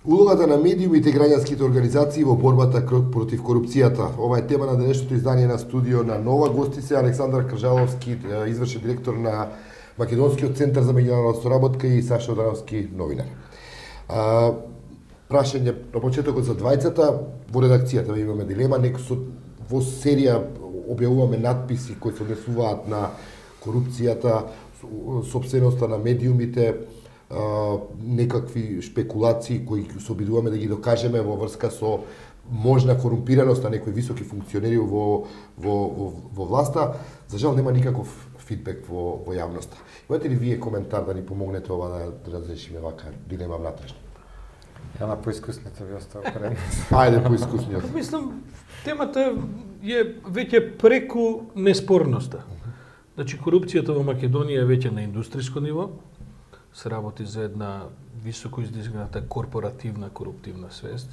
Улогата на медиумите и граѓанските организации во борбата против корупцијата. Ова е тема на денешното издание на студио на Нова. Гости се Александар Кржаловски, извршен директор на Македонскиот центар за меѓународна соработка и Саша Одановски, новинар. Прашање на почетокот за двајцата, во редакцијата имаме дилема, во серија објавуваме надписи кои се однесуваат на корупцијата, сопственоста на медиумите, некакви шпекулации кои се обидуваме да ги докажеме во врска со можна корумпираност на некои високи функционери во власта. За жал нема никаков фидбек во јавноста. Имате ли вие коментар да ни помогнете ова да разрешиме вака дилема внатрешно? Ја на поискусните ви оставам пред. Ајде поискусниот. Мислам, темата е веќе преку неспорноста. Значи, корупцијата во Македонија е веќе на индустриско ниво, се работи за една високо издигната корпоративна коруптивна свест,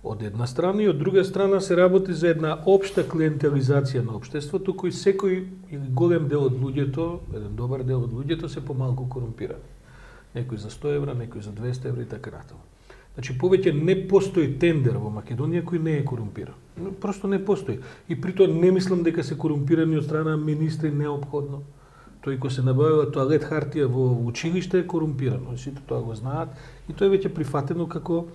од една страна, и од друга страна се работи за една општа клиентелизација на општеството, кој секој или голем дел од луѓето, еден добар дел од луѓето се помалку корумпирани. Некој за 100 евра, некој за 200 евра и така натаму. Значи, повеќе не постои тендер во Македонија кој не е корумпиран. Просто не постои. И при тоа не мислам дека се корумпирани од страна министри неопходно. Тој кој се набавува тоалет хартија во училиште е корумпирано. Сите тоа го знаат и тоа е веќе прифатено како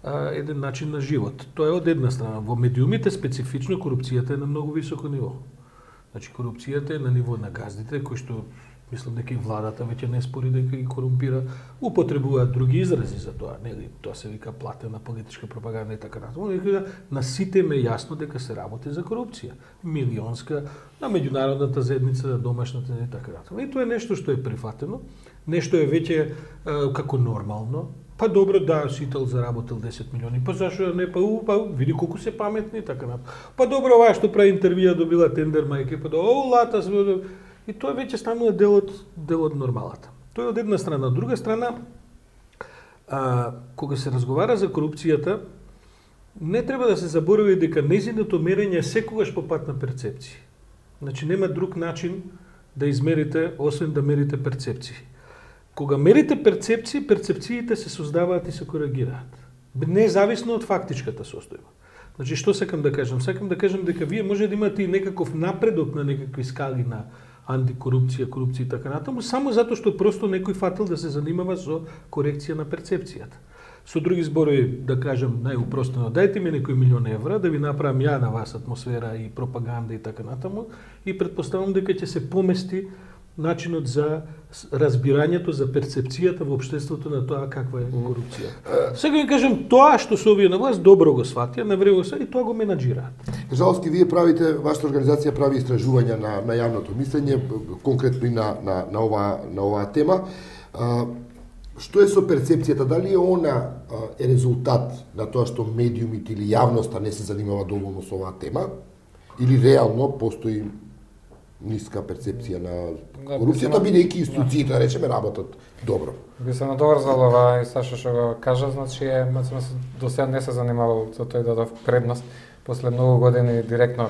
еден начин на живот. Тоа е од една страна. Во медиумите специфично корупцијата е на многу високо ниво. Значи, корупцијата е на ниво на газдите, кои што мислам дека и владата веќе не спори дека ги корумпира, употребуваат други изрази за тоа, нели? Тоа се вика платена политичка пропаганда и така натаму. На сите ме јасно дека се работи за корупција, милионска, на меѓународната заедница, на домашната и така натаму. И тоа е нешто што е прифатено, нешто е веќе како нормално. Па добро, да, Сител заработил 10 милиони, па зашо не, па види колку се паметни и така натаму. Па добро, оваа што прави интервјуа добила тендер мајке, па лата и тоа веќе станува дел од нормалата. Тоа е од една страна. Од друга страна, кога се разговара за корупцијата, не треба да се заборави дека нејзиното мерење е секогаш по пат на перцепции. Значи, нема друг начин да измерите, освен да мерите перцепции. Кога мерите перцепции, перцепциите се создаваат и се коригираат. Независно од фактичката состојба. Значи, што сакам да кажам? Сакам да кажам дека вие може да имате и некаков напредок на некакви скали на антикорупција, корупција и така натаму, само затоа што просто некој фатил да се занимава со корекција на перцепцијата. Со други зборови, да кажам најупростено, дајте ми некој милион евра да ви направам ја на вас атмосфера и пропаганда и така натаму, и претпоставам дека ќе се помести начинот за разбирањето за перцепцијата во општеството на тоа каква е корупцијата. Сега ви кажам, тоа што се овие на власт добро го сватија, на време и тоа го менаџираат. Кржаловски, вие правите, вашата организација прави истражувања на јавното мислење, конкретно и на оваа тема. Што е со перцепцијата? Дали е она е резултат на тоа што медиумите или јавноста не се занимава доволно со оваа тема? Или реално постои ниска перцепција на корупцијата, бидејќи институциите, да речеме, работат добро? Би се надоврзал ова и Саша што го кажа, значи до сега не се занимавал за тој да дав предност. После многу години директно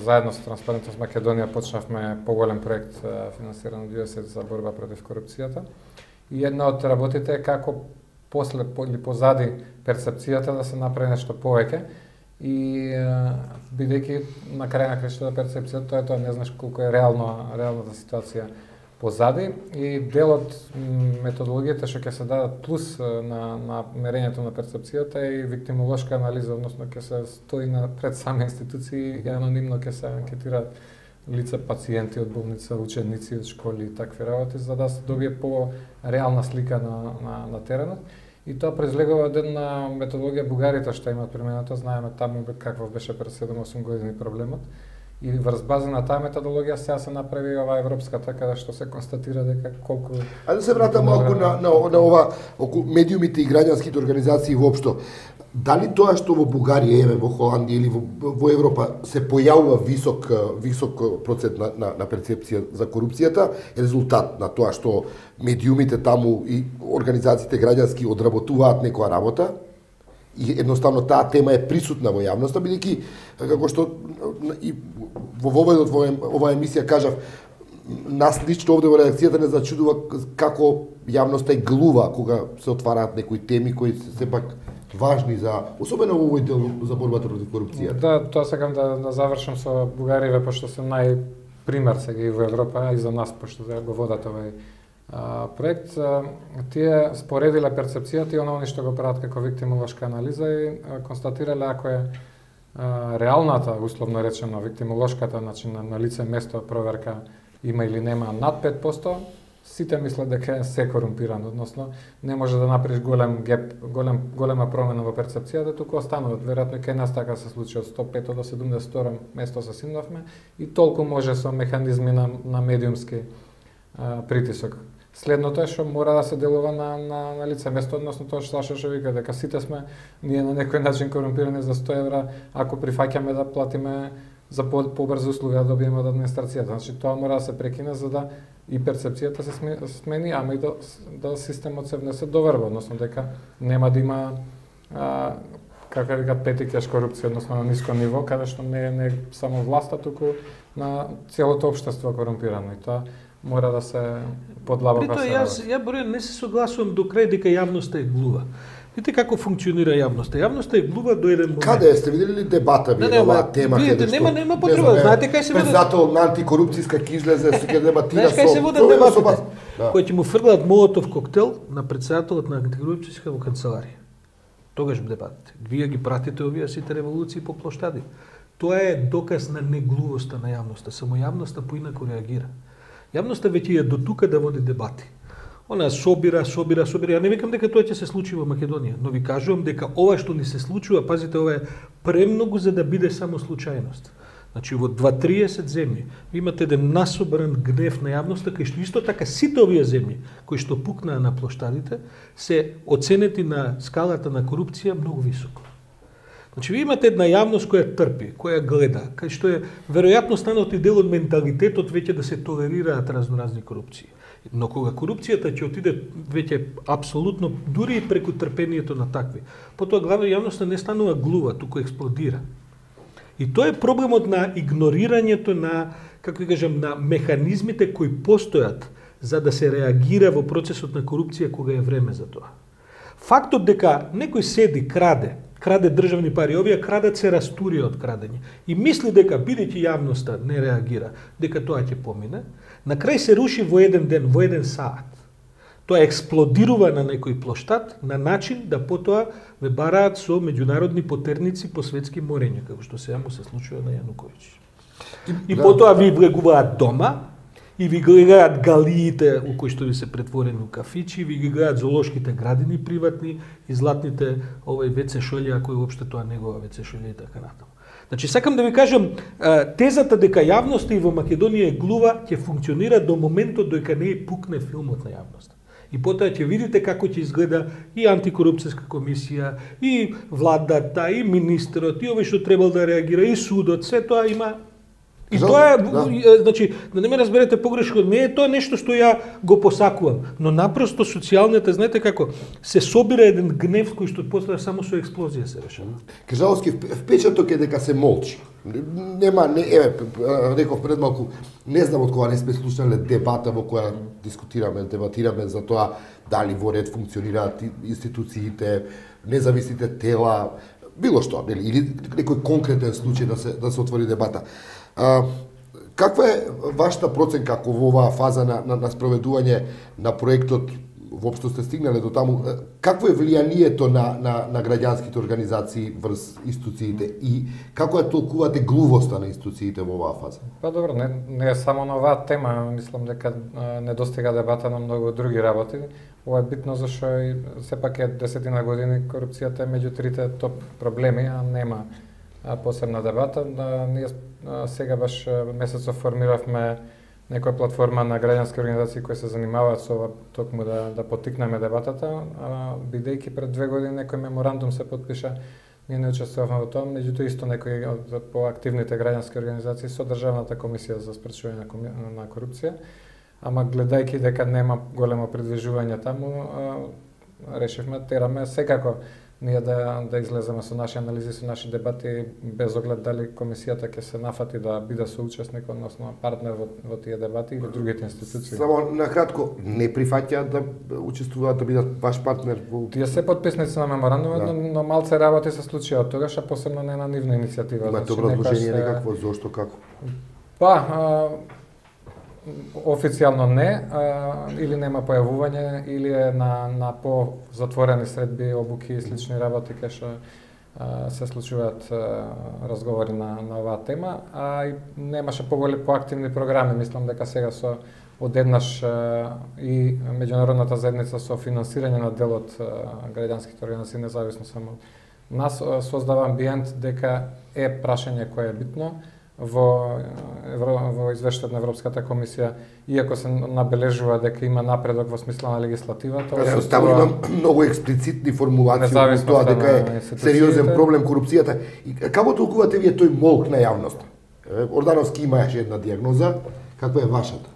заедно со Транспарентност Македонија почнавме поголем проект финансиран од USAID за борба против корупцијата. И една од работите е како после или позади перцепцијата да се направи нешто повеќе. И бидејќи на крај на крајшто перцепцијата тоа не знаеш колку е реалната ситуација позади, и дел од методологијата што ќе се дадат плюс на мерењето на перцепцијата е и виктимолошка анализа, односно ќе се стои пред сами институции и анонимно ќе се анкетираат лица, пациенти од болница, ученици од школи и такви работи, за да се добие по реална слика на теренот. И тоа произлегува од една методологија бугарите што имаат примената, знаеме таму каква беше пред 7-8 години проблемот. И врз база на таа методологија сега се направи ова европската, каде што се констатира дека колку... Ајде да се вратам малку на ова околу медиумите и граѓанските организации воопшто. Дали тоа што во Бугарија, еве во Холандија или во Европа се појавува висок процент на перцепција за корупцијата е резултат на тоа што медиумите таму и организациите граѓански одработуваат некоја работа и едноставно таа тема е присутна во јавноста, бидејќи како што и во воведот во оваа емисија кажав, нас лично овде во редакцијата не зачудува како јавноста е глува кога се отвараат некои теми кои се сепак важни за, особено во овој дел за борбата против корупцијата. Да, тоа сакам да завршам со Бугариве, пошто се најпример сега и во Европа, и за нас, пошто го водат овој проект. Тие споредиле перцепцијата и оно што го прават како виктимолошка анализа и констатирале ако е реалната, условно речено, виктимолошката, значи на лице место проверка има или нема над 5%, сите мислат дека е се корумпирано, односно не може да направиш голем геп, голема промена во перцепцијата, туку остануваат. Веројатно кај нас така се случи од 105 до 72 место се симнавме и толку може со механизми на медиумски притисок. Следното е што мора да се делува на лице место, односно тоа што вика дека сите сме ние на некој начин корумпирани за 100 евра, ако прифаќаме да платиме за побрзи услуги да добиеме од администрацијата. Значи тоа мора да се прекине за да и перцепцијата се смени, ама и да системот се внесе доверба, односно дека нема да има како вика пети кеш корупција, односно на ниско ниво, каде што не е само власта, туку на целото општество корумпирано и тоа мора да се подлабоко се работи. Ја Бројан не се согласувам до крај дека јавноста е глува. Видите како функционира јавноста. Јавноста е глува до еден момент. Каде сте видели ли дебата на оваа тема? Видите, нема потреба. Знаете кај се водат председател на антикорупцијска ќе излезе се ќе дебатира со. Знаеш кај се водат дебатите? Кој ќе му фрлаат молотов коктел на председателот на антикорупцијска во канцеларија. Тогаш дебатите. Вие ги пратите овие сите револуции по плоштади. Тоа е доказ на неглувоста на јавноста. Само јавноста поинаку реагира. Јавноста веќе е до тука да води дебати. Она собира. Ја не викам дека тоа ќе се случи во Македонија, но ви кажувам дека ова што ни се случува, пазите, ова е премногу за да биде само случајност. Значи во 2-30 земји ви имате еден насобран гнев на јавноста, кај што исто така сите овие земји кои што пукнаа на плоштадите се оценети на скалата на корупција многу високо. Значи, ви имате една јавност која трпи, која гледа, кај што е веројатно станал и дел од менталитетот веќе да се толерираат разноразни корупции. Но кога корупцијата ќе отиде веќе апсолутно, дури и преку трпението на такви, потоа главно јавноста не станува глува, туку експлодира. И тоа е проблемот на игнорирањето на, како да кажам, на механизмите кои постојат за да се реагира во процесот на корупција кога е време за тоа. Фактот дека некој седи, краде државни пари, овие крадат се растурија од крадење и мисли дека бидејќи јавноста не реагира, дека тоа ќе помине, на крај се руши во еден ден, во еден саат. Тоа експлодирува на некој плоштад на начин да потоа ве бараат со меѓународни потерници по светски морења, како што сега му се случува на Јануковиќ. И потоа ви влегуваат дома, и ви гледаат галиите у кои што ви се претворени у кафичи, ви ги гледаат зоолошките градини приватни и златните WC шолја, кои уопште тоа негова WC шолја и така натаму. Значи, сакам да ви кажам, тезата дека јавноста и во Македонија е глува ќе функционира до моментот дека не пукне филмот на јавноста. И потоа ќе видите како ќе изгледа и антикорупцијска комисија, и владата, и министерот, и овој што требал да реагира, и судот, се тоа има. И тоа е, значи, да не ме разберете погрешно, не е тоа нешто што ја го посакувам, но напросто социјалните, знаете како, се собира еден гнев кој што после само со експлозија се решава. Кажаловски, впечаток е дека се молчи. Нема, реков пред малку, не знам од кога не сме слушнале дебата во која дебатираме за тоа дали во ред функционираат институциите, независните тела, било што, или некој конкретен случај да се отвори дебата. Каква е вашата проценка ако во оваа фаза на спроведување на проектот воопшто сте стигнале до таму, какво е влијанието на граѓанските организации врз институциите и како ја толкувате глувоста на институциите во оваа фаза? Па добро, не е само на оваа тема, мислам дека не достига дебата на многу други работи. Ова е битно зашто сепак е 10 години корупцијата е меѓу трите топ проблеми, а нема посебна дебата. Ние сега баш месецов формиравме некоја платформа на граѓански организации кои се занимаваат со ова, токму да поттикнеме дебатата, бидејќи пред 2 години некој меморандум се потпиша, ние не учествувавме во тоа, меѓутоа исто некои од поактивните граѓански организации со Државната комисија за спречување на корупција, ама гледајќи дека нема големо придвижување таму, решивме тераме секако ние да излеземе со наши анализи, со наши дебати, без оглед дали комисијата ќе се нафати да биде соучесник, односно партнер во тие дебати или другите институции. Само на кратко, не прифаќаат да учествуваат, да бидат ваш партнер во... Тие се потписници на меморандумот, Да. но малце работи се случија од тогаш, а посебно не на нивна иницијатива. Имате образложение некакво, зошто, како? Па, официјално не, или нема појавување, или е на по-затворени средби, обуки и слични работи кај што се случуваат разговори на оваа тема, а и немаше поактивни програми. Мислам дека сега со одеднаш и меѓународната заедница со финансирање на дел од граѓанските организации, независно само нас, создава амбиент дека е прашање кое е битно во извештајот на Европската комисија, иако се набележува дека има напредок во смисла на легислативата. Остави има многу експлицитни формулации од тоа дека е сериозен проблем корупцијата. И како толкувате вие тој молк на јавноста? Ордановски имаше една диагноза, каква е вашата?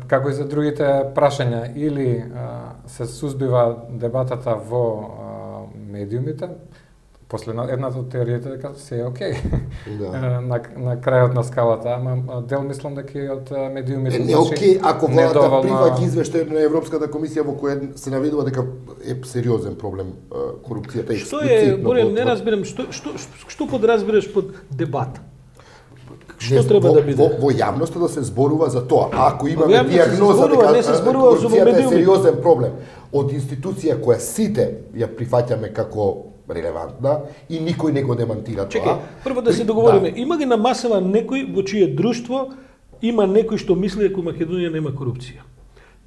Како и за другите прашања, или се сузбива дебатата во медиумите, после едната од теориите дека се е окей. Да. на крајот на скалата, ама дел мислам дека и од медиумите не окей, ако владата недоволно... прифаќа извештај на Европската комисија во која се наведува дека е сериозен проблем корупцијата. Што е, Борен, не разбирам, што подразбираш под дебат? Што треба да биде? Во јавноста да се зборува за тоа. Ако имаме Во диагноза не се зборува за корупцијата е медиумите. сериозен проблем од институција која сите ја прифаќаме како релевантна и никој не го демантира тоа. Чекај, прво да се договориме. Има ги на масава некој во чие друштво има некој што мисли дека Македонија нема корупција.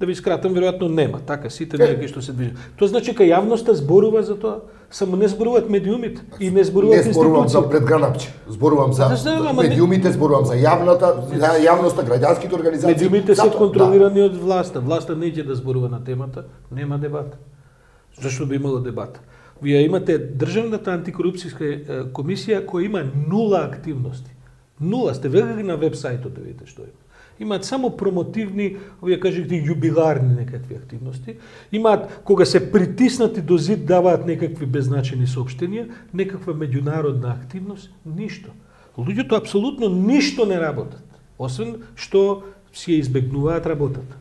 Да ви скратам, веројатно нема. Така, сите некои што се движат. Тоа значи кај јавноста зборува за тоа, само не зборуваат медиумите и не зборуваат институциите. Не зборувам за предгранапче, зборувам за медиумите, зборувам за јавноста, граѓанските организации. Медиумите се контролирани од власта. Власта не ќе да зборува на темата, нема дебат. Зашто би имало дебат? Вие имате Државната антикорупцијска комисија која има нула активности. Нула, сте гледали на веб-сајтот да видите што има. Имаат само промотивни, вие кажете јубиларни некакви активности. Имаат кога се притиснати до зид даваат некакви беззначени соопштенија, некаква меѓународна активност, ништо. Луѓето апсолутно ништо не работат, освен што си ја избегнуваат работата.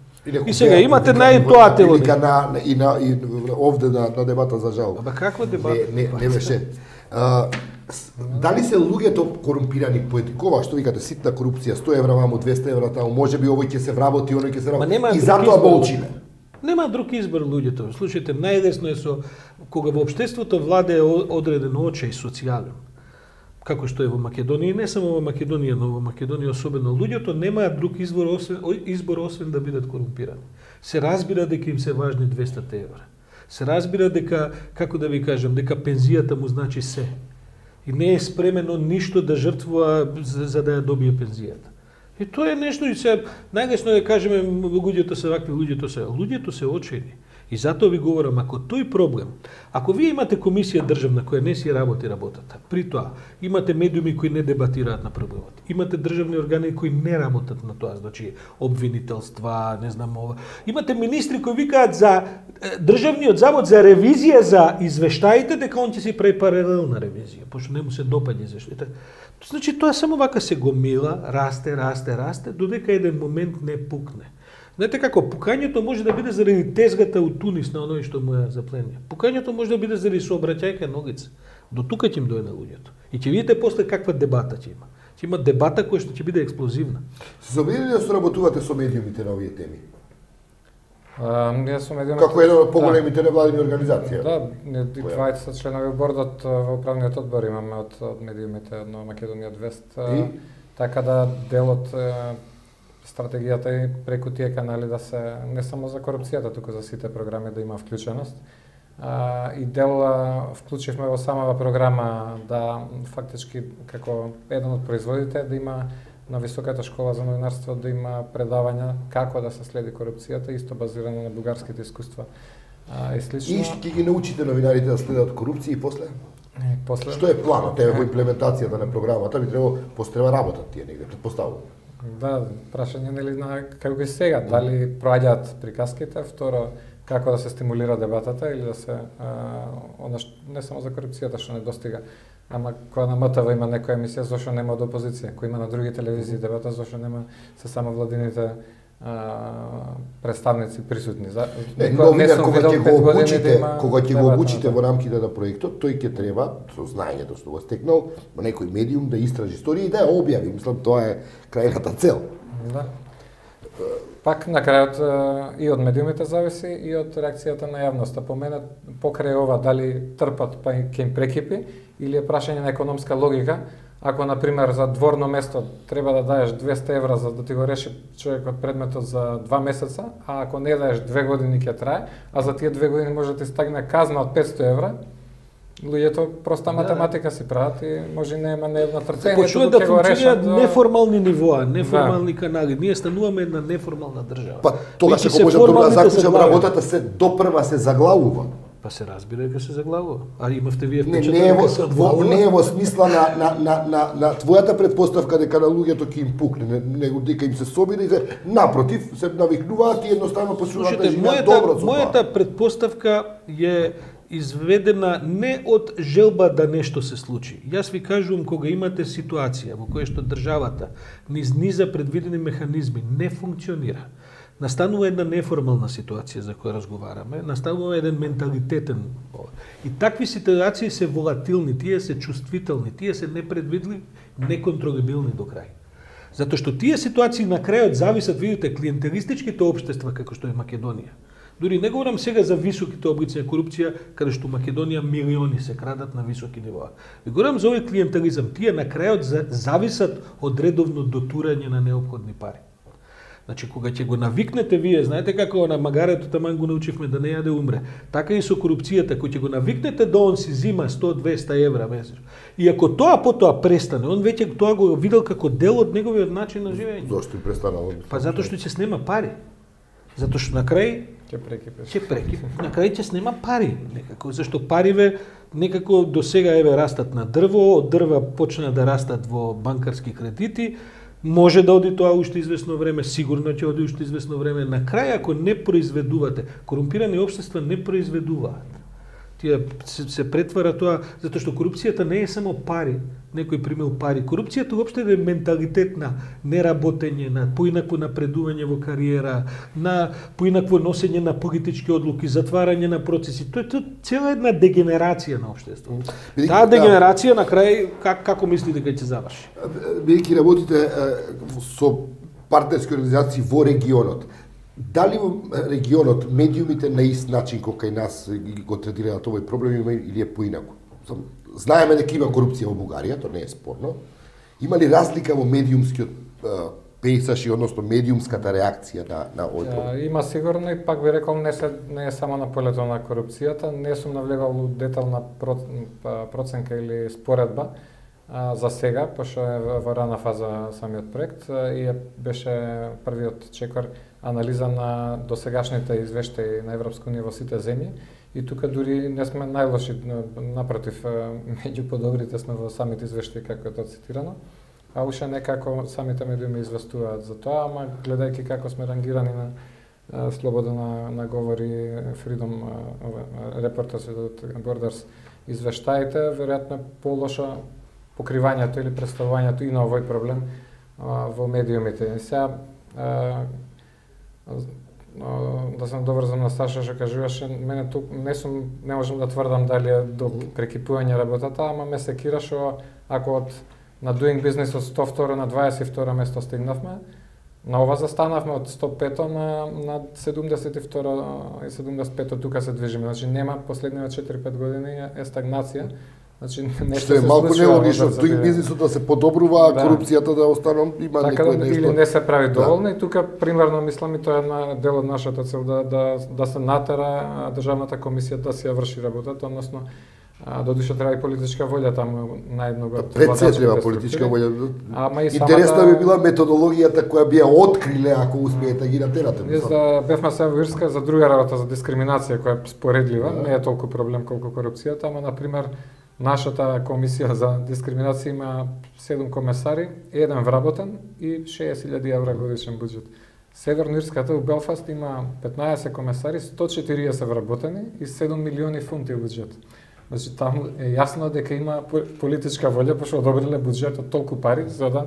И сега имате тоа тело. И овде на дебата за жал. Аба каква дебата? Не беше. Дали се луѓето корумпирани поетикова, што викате ситна корупција, 100 евра ваму, 200 евра таму, можеби овој ќе се вработи, оној ќе се вработи. И затоа молчиме. Нема друг избор луѓето. Слушајте, најлесно е со кога во општеството владее одреден очај социјален. Како што е во Македонија, не само во Македонија, но во Македонија особено, луѓето немаат друг избор освен да бидат корумпирани. Се разбира дека им се важни 200 евра. Се разбира дека, како да ви кажам, дека пензијата му значи се. И не е спремено ништо да жртвува за да ја добие пензијата. И тоа е нешто, и се најлесно е да кажеме луѓето се вакви, луѓето се очајни. И затоа ви говорам, ако тој проблем, ако вие имате комисија државна која не си работи работата, при тоа имате медиуми кои не дебатираат на проблемот, имате државни органи кои не работат на тоа, значи обвинителства, не знам ова, имате министри кои викаат за државниот завод за ревизија за извештаите дека он ќе си прави паралелна ревизија, пошто не му се допаѓа извештаите. Значи тоа само вака се гомила, расте, додека еден момент не пукне. Знаете како, пукањето може да биде заради тезгата од Тунис на оној што му ја запленија. Пукањето може да биде заради сообраќајка ногица. До тука ќе им дојде луѓето. И ќе видите после каква дебата ќе има. Ќе има дебата која што ќе биде експлозивна. Се собрали да соработувате со медиумите на овие теми? Ние со медиумите... Како една од поголемите невладини организации. Да, двајца се членови бордот во управниот одбор имаме од медиумите на Македонија 200. Така да делот стратегијата и преку тие канали да се не само за корупцијата, туку за сите програми да има вклученост. И дел вклучивме во самава програма да фактички како еден од производите да има на Високата школа за новинарство да има предавања како да се следи корупцијата, исто базирано на бугарските искуства. И слично. И ќе ги научите новинарите да следат корупција и после? После што е планот во имплементацијата на програмата? Би треба работат тие негде, претпоставувам. Да, прашање нели на како и сега, дали проаѓаат приказките, второ како да се стимулира дебатата или да се не само за корупцијата што не достига. Ама кога на МТВ има некоја емисија, зошто нема од опозиција? Кој има на други телевизии дебата, зошто нема се само владините представници присутни? Новинар кога ќе го обучите во рамките на проектот, тој ќе треба со знаењето што го стекнал во некој медиум да истражи историја и да ја објави. Мислам тоа е крајната цел. Да. Пак на крајот и од медиумите зависи и од реакцијата на јавноста. По мене покрај ова дали трпат па ќе им прекипи или е прашање на економска логика. Ако на пример за дворно место треба да даеш 200 евра за да ти го реши човекот предметот за 2 месеца, а ако не даеш 2 години ќе трае, а за тие 2 години може да ти стагне казна од 500 евра, луѓето проста математика си прават и може нема една трпење. Почнуваат да функционираат неформални нивоа, неформални канали. Ние стануваме една неформална држава. Па тогаш ако може да заклучам работата се допрва се заглавува. Па се разбира дека се заглавува. А имавте вие впечаток не е во смисла на твојата предпоставка дека на луѓето ќе им пукне, него дека им се собира и напротив се навикнуваат и едноставно почнуваат да живеат добро со тоа. Мојата предпоставка е изведена не од желба да нешто се случи. Јас ви кажувам кога имате ситуација во која што државата низ низа предвидени механизми не функционира. Настанува една неформална ситуација за која разговараме, настанува еден менталитетен. И такви ситуации се волатилни, тие се чувствителни, тие се непредвидливи, неконтролабилни до крај. Затоа што тие ситуации на крајот зависат, видите, клиентелистичките општества како што е Македонија. Дури не говорам сега за високите облици на корупција, каде што Македонија милиони се крадат на високи нивоа. Ви говорам за овој клиентелизам, тие на крајот зависат од редовно дотурање на неопходни пари. Значи, кога ќе го навикнете вие, знаете како на магарето таман го научивме да не јаде умре, така и со корупцијата, кога ќе го навикнете да он си зима 100-200 евра месечно. И ако тоа потоа престане, он веќе тоа го видел како дел од неговиот начин на живење. Зошто престанал? Па затоа што ќе снема пари. Затоа што на крај ќе прекипи. На крај ќе снема пари некако, зашто париве некако до сега еве растат на дрво, од дрва почна да растат во банкарски кредити. Може да оди тоа уште известно време, сигурно ќе оди уште известно време. На крај, ако не произведувате, корумпирани општества не произведуваат. Тие се претвара тоа, затоа што корупцијата не е само пари, некој примил пари. Корупцијата уопште е менталитет на неработење, на поинакво напредување во кариера, на поинакво носење на политички одлуки, затварање на процеси. Тоа е цела една дегенерација на општеството. Таа дегенерација на крај како мислите дека ќе заврши? Бидејќи работите со партнерски организации во регионот, дали во регионот медиумите на ист начин како кај нас го третираат овој проблем или е поинаку? Знаеме дека има корупција во Бугарија, тоа не е спорно. Има ли разлика во медиумскиот пейсаж и односно медиумската реакција на овој проблем? Има сигурно и пак би рекол не е само на полето на корупцијата, не сум навлегал во детална проценка или споредба за сега, пошто е во рана фаза самиот проект и беше првиот чекор анализа на досегашните извештаи на европско ниво сите земји и тука дури не сме најлоши, напротив, меѓу подобрите сме во самите извештаи како е тоа цитирано, а уште некако самите медиуми известуваат за тоа, ама гледајќи како сме рангирани на слобода на говори, Freedom Reporters Without Borders извештаите, веројатно полошо покривањето или представувањето и на овој проблем во медиумите. И сега да се доврзам на Саша што кажуваше, мене тук не можам да тврдам дали е до прекипување работата, ама ме секира што ако од на Doing Business од 102 на 22 место стигнавме, на ова застанавме од 105 на 72 и 75 тука се движиме. Значи нема последниве 4-5 години е стагнација. Значи нешто е малку нелогично, Doing Business да се подобрува, а корупцијата да остане има некој нешто. Или не се прави доволно и тука примерно мислам и тоа е една дел од нашата цел да се натера државната комисија да си ја врши работата, односно додуше треба и политичка волја таму најдного од пред се треба политичка волја. Интересна би била методологијата која би ја откриле ако успеете ги натерате. Бевме се во Ирска за друга работа, за дискриминација која е споредлива, не е толку проблем колку корупцијата, ама на пример нашата комисија за дискриминација има 7 комесари, 1 вработен и 60.000 евра годишен буџет. Северно Ирската у Белфаст има 15 комесари, 140 вработени и 7 милиони фунти буџет. Значи таму е јасно дека има политичка волја, пошто одобриле буџет од толку пари за да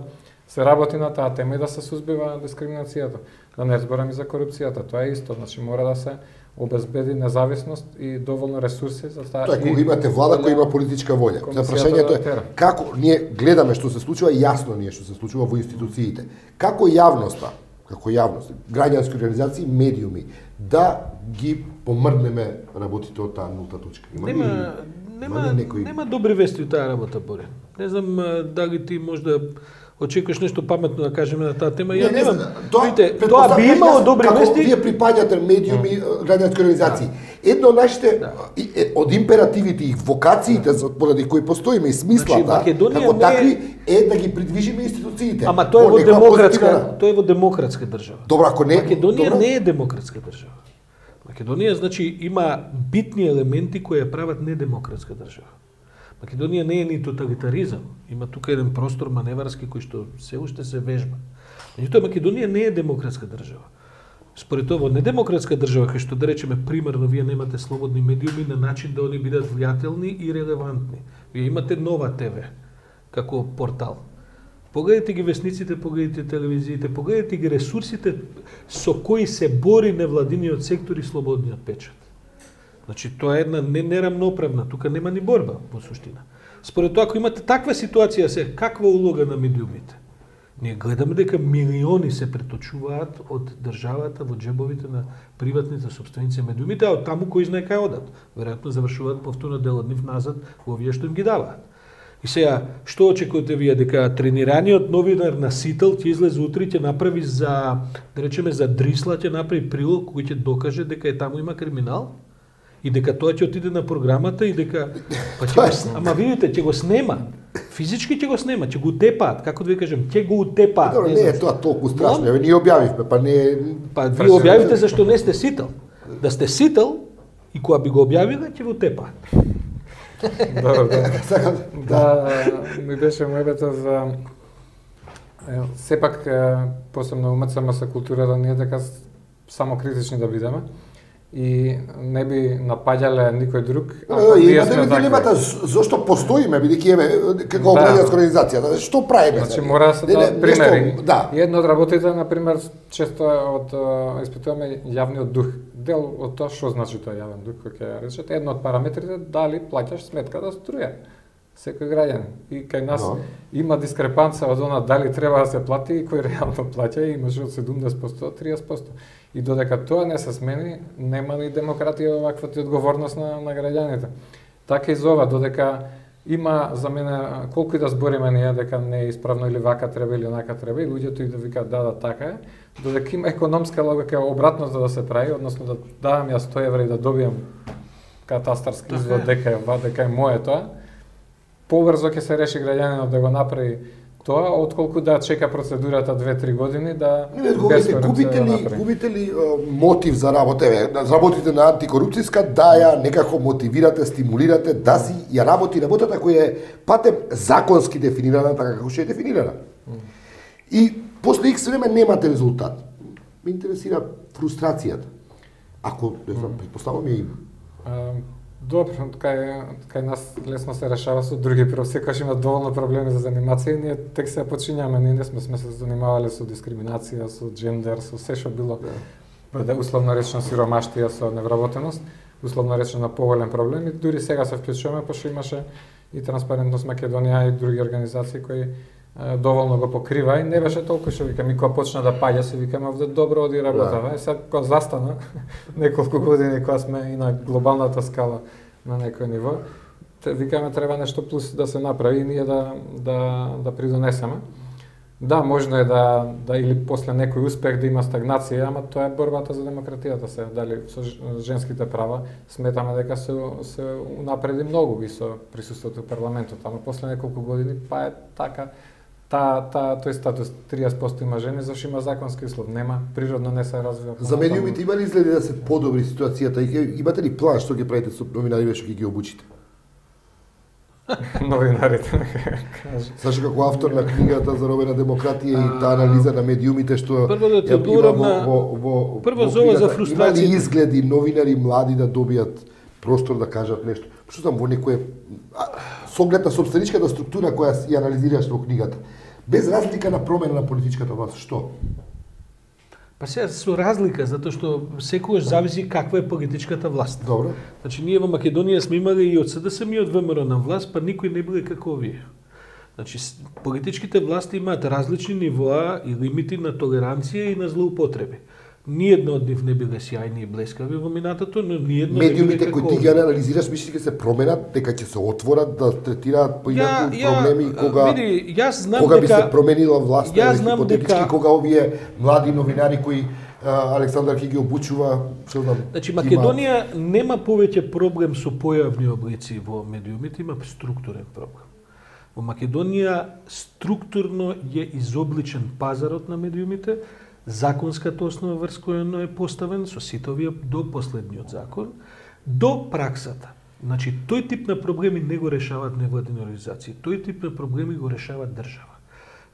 се работи на таа тема и да се сузбива дискриминацијата. Да не зборам и за корупцијата, тоа е исто, значи мора да се обезбеди независност и доволно ресурси за таа. Тоа кога имате влада која има политичка волја. За прашањето е како ние гледаме што се случува, јасно ние што се случува во институциите. Како јавноста, граѓански организации, медиуми да ги помрднеме работите од таа нулта точка. Нема добри вести од таа работа, Боре. Не знам дали ти може да очекуваш нешто паметно да кажеме на таа тема. Ја немам. Тоа би имало добри вести. Вие припаѓате медиуми, граѓански организации. Едно од нашите од императивите и вокациите поради кои постоиме и смислата, како такви е да ги придвижиме институциите. Ама тоа е во демократска држава. Добро, ако не Македонија не е демократска држава. Македонија значи има битни елементи кои ја прават недемократска држава. Македонија не е ни тоталитаризам, има тука еден простор маневарски кој што се уште се вежба. Меѓутоа Македонија не е демократска држава. Според това недемократска држава, кај што да речеме примерно вие немате слободни медиуми на начин да они бидат влијателни и релевантни. Вие имате Нова ТВ како портал. Погледнете ги весниците, погледнете телевизиите, погледнете ги ресурсите со кои се бори невладиниот сектор и слободниот печат. Значи, тоа е една нерамноправна, тука нема ни борба, по суштина. Според тоа, ако имате таква ситуација се, каква улога на медиумите? Ние гледаме дека милиони се преточуваат од државата во джебовите на приватните собственици медиумите, а од таму кој знае кај одат. Веројатно завршуваат повторно дел од нив назад во овие што им ги даваат. И сега, што очекувате вие, дека тренираниот новинар на Сител ќе излезе утре ќе направи за, да речеме, за Дрисла ќе направи прилог кој ќе докаже дека е таму има криминал? И дека тоа ќе отиде на програмата и дека ама видите ќе го снема. Физички ќе го снема, ќе го утепаат, како да ви кажем, ќе го утепаат. Добро, не е тоа толку страшно. Ние објавивме, па не. Па вие објавите зашто не сте Сител. Да сте Сител и кога би го објавиле ќе го утепаат. Да, ми беше мојбата за сепак посебно МЦМС културата ние дека само критични да бидеме и не би напаѓале никој друг. Имате дилемата зошто постоиме, бидејќи еве како граѓанска организација, што правиме? Значи мора да се дадат примери. Едно од работите на пример често од испитуваме јавниот дух. Дел од тоа што значи тоа јавен дух, кој ќе речете, едно од параметрите дали плаќаш сметка за струја. Секој граѓанин. И кај нас има дискрепанца од она дали треба да се плати и кој реално плаќа и имаше од 70% до 30%. И додека тоа не се смени, нема ни демократија оваква одговорност на граѓаните. Така и за ова, додека има за мене колку и да збориме ние дека не е исправно или вака треба или онака треба и луѓето и да викаат да така е, додека има економска логика обратното да се прави, односно да давам ја 100 евра и да добијам катастарски извод дека е мое тоа, побрзо ќе се реши граѓанинот да го направи тоа, отколку да чека процедурата 2-3 години да губите ли мотив за работа? Работите на антикорупцијска да ја некако мотивирате, стимулирате да си ја работи работата која е патем законски дефинирана така како што е дефинирана. И после X време немате резултат. Ме интересира фрустрацијата. Ако, не знам, предпоставам ја има. Добро, кај нас лесно се решава со други секогаш има доволно проблеми за занимација и ние тек се почињаме, ние не сме се занимавале со дискриминација, со джендер, со се што било, условно речено сиромаштија, со невработеност, условно речено поголем проблем и дури сега се вклучуваме, пошто имаше и Транспарентност Македонија и други организации кои доволно го покрива и не беше толку што викам и кога почна да паѓа се викам овде добро оди работава. Сега кога застана неколку години кога сме и на глобалната скала на некој ниво, викаме треба нешто плюс да се направи и ние да придонесеме. Да, можно е да или после некој успех да има стагнација, ама тоа е борбата за демократијата се, дали со женските права сметаме дека се унапреди многу и со присуството во парламентот, ама после неколку години па е така тој статус 30% има жени, зашто има законски услов, нема, природно не се развива. За медиумите има ли изгледи да се подобри ситуацијата и имате ли план што ќе правите со новинари што ќе ги обучите? новинарите кажа. Сашо како автор на книгата за робена демократија и таа анализа на медиумите што Прво да ти ја одговорам има на прво за ова за книгата, фрустрација. Има ли изгледи новинари млади да добијат простор да кажат нешто? Што знам во некое со оглед на сопстеничката структура која ја анализираш во книгата, без разлика на промена на политичката власт, што? Па сега со разлика, затоа што секогаш зависи каква е политичката власт. Добро. Значи ние во Македонија сме имали и од СДСМ и од ВМРО на власт, па никој не биле како овие. Значи политичките власти имаат различни нивоа и лимити на толеранција и на злоупотреби. Ниедна од нив не биле сјајни и блескави во минатото, но ниедно не биле Медиумите како кои ти ги анализираш, мислиш дека се променат, дека ќе се отворат да третираат поинакви проблеми кога види, јас знам кога би дека се променила власта, јас знам хипотетички дека кога овие млади новинари кои Александар ќе ги обучува, што знам. Значи Македонија нема повеќе проблем со појавни облици во медиумите, има структурен проблем. Во Македонија структурно е изобличен пазарот на медиумите, законската основа врз која е поставен со сите овие до последниот закон, до праксата. Значи тој тип на проблеми не го решаваат невладини организации, тој тип на проблеми го решаваат држава.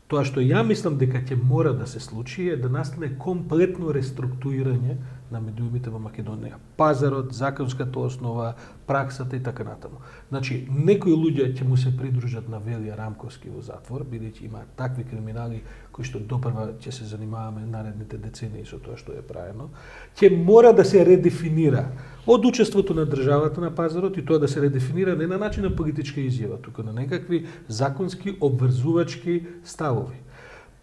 Тоа што ја мислам дека ќе мора да се случи е да настане комплетно реструктурирање на медиумите во Македонија. Пазарот, законската основа, праксата и така натаму. Значи, некои луѓе ќе му се придружат на Велија Рамковски во затвор, бидејќи има такви криминали кои што допрва ќе се занимаваме наредните децении со тоа што е правено, ќе мора да се редефинира од учеството на државата на пазарот и тоа да се редефинира не на начин на политичка изјава, туку на некакви законски обврзувачки ставови.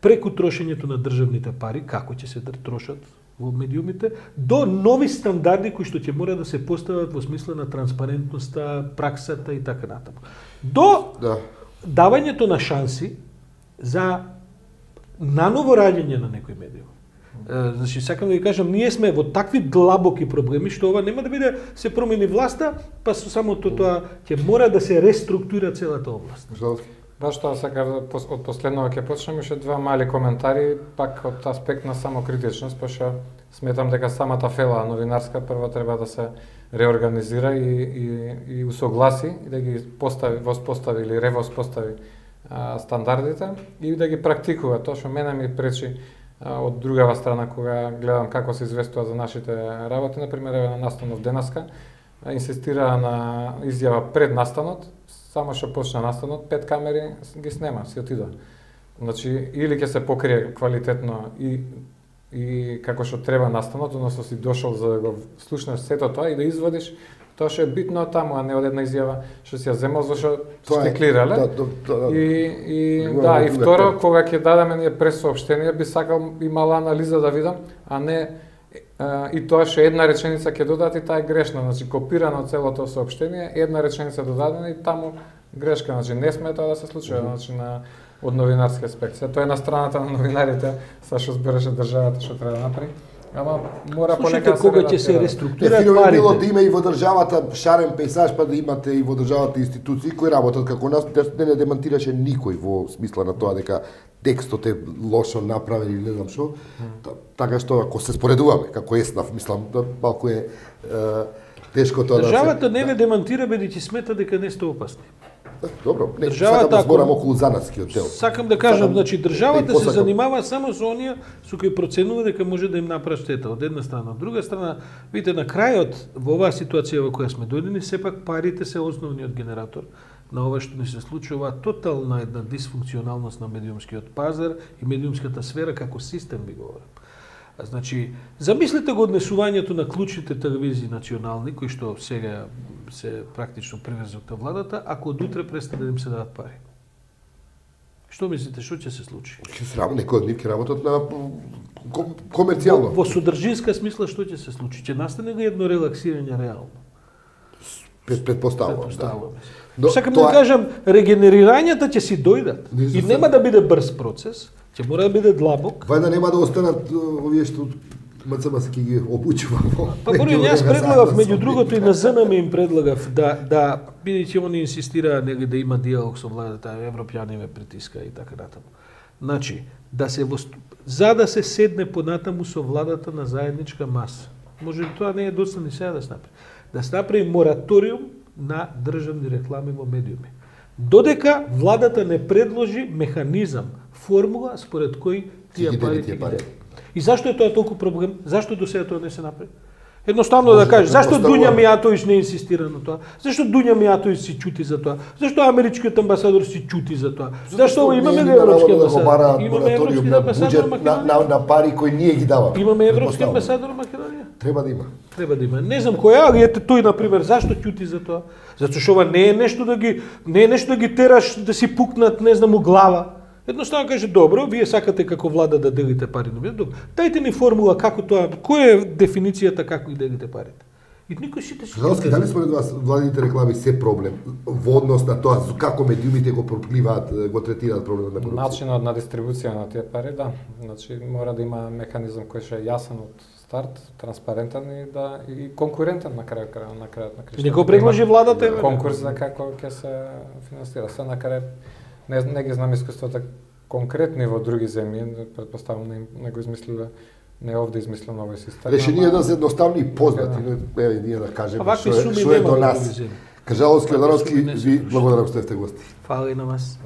Преку трошењето на државните пари, како ќе се трошат во медиумите, до нови стандарди кои што ќе мора да се постават во смисла на транспарентноста, праксата и така натаму. До давањето на шанси за наново раѓање на некој медиум. Значи, сакам да ви кажам, ние сме во такви длабоки проблеми што ова нема да биде се промени власта, па со самото тоа ќе мора да се реструктура целата област. Баш тоа сакав од последново ќе почнем уште два мали коментари, пак од аспект на самокритичност, пошто сметам дека самата фела новинарска прво треба да се реорганизира и усогласи и да ги воспостави или ревоспостави стандардите и да ги практикува. Тоа што мене ми пречи од другава страна кога гледам како се известува за нашите работи, например на настанов денеска, инсистира на изјава пред настанот, само што почна настанот, 5 камери ги снема, си отидува. Значи, или ќе се покрие квалитетно и како што треба настанот, односно си дошол за да го слушнеш сето тоа и да извадиш тоа што е битно таму, а не од една изјава што си ја земал зашто стеклирале. И второ, кога ќе дадеме ние пресоопштение, би сакал и мала анализа да видам, а не и тоа што една реченица ќе додат и таа е грешна, значи копирано целото соопштение, една реченица додадена и таму грешка, значи не сме тоа да се случува, значи од новинарски аспект. Тоа е на страната на новинарите, са што збореше државата што треба да направи. Ама мора понекогаш кога ќе се реструктурираат парите. Било да има и во државата шарен пейсаж, па да имате и во државата институции кои работат како нас, не демантираше никој во смисла на тоа дека текстот е лошо направен или не знам што. Така што ако се споредуваме како еснав, мислам да малку е тешко тоа да се. Државата не ве демантира бидејќи смета дека не сте опасни. Добро, не сакам да зборам околу занатскиот дел. Сакам да кажам, значи државата се занимава само со оние со кои проценува дека може да им направи штета од една страна. Од друга страна, видите, на крајот во оваа ситуација во која сме дојдени, сепак парите се основниот генератор на ова што ни се случува, тотална една дисфункционалност на медиумскиот пазар и медиумската сфера како систем, би говорам. Значи, замислете го однесувањето на клучните телевизии национални, кои што сега се практично привезот на владата, ако од утре престане да им се дадат пари. Што мислите, што ќе се случи? Ќе се работи, некои од нив ќе работат на комерцијално. Во содржинска смисла што ќе се случи? Ќе настане ли едно релаксирање реално? Предпоставувам. Сакам да кажам, регенерирањата ќе си дојдат и нема да биде брз процес, ќе мора да биде длабок. Вајда нема да останат овие што МЦМ се ќе ги обучува. Па поред јас предлагав меѓу другото и на ЗНМ им предлагав да бидејќи они инсистираа нели да има диалог со владата, европјани ме притиска и така натаму. Значи, за да се седне понатаму со владата на заедничка маса. Може би тоа не е доцна ни сега да се направи. Да се направи мораториум на државни реклами во медиуми. Додека владата не предложи механизам, формула според кој тие пари ќе ги. И зашто е тоа толку проблем? Зашто до сега тоа не се направи? Едноставно да кажеш, зашто Дуња Мијатовиќ не инсистира на тоа? Зашто Дуња Мијатовиќ си чути за тоа? Зашто америчкиот амбасадор си чути за тоа? Зашто имаме европски амбасадор? Имаме европски амбасадор на Македонија? На пари кои ние ги даваме. Имаме европски амбасадор на Македонија? Треба да има. Треба да има. Не знам кој е, али ете тој на пример, зашто ќути за тоа? Затоа што ова не е нешто да ги тераш да си пукнат, не знам, у глава. Едноставно каже, добро, вие сакате како влада да делите пари на бюджет. Дајте ни формула како тоа, која е дефиницијата како и делите парите. И никој сите си. Дали според вас владините реклами се проблем во однос на тоа како медиумите го пропливаат, го третираат проблемот на корупција? Начинот на дистрибуција на тие пари, да. Значи мора да има механизам кој ќе е јасен од старт, транспарентен и конкурентен на крајот на крајот. Не го предложи владата конкурс за како ќе се финансира. Се на крај не ги знам искуствата конкретни во други земји, претпоставам не го измислиле, не овде измислено овој систем. Решенијата се едноставни и познати, еве ние да кажеме што е до нас. Кажаловски, Одаровски, ви благодарам што сте гости. Фала и на вас.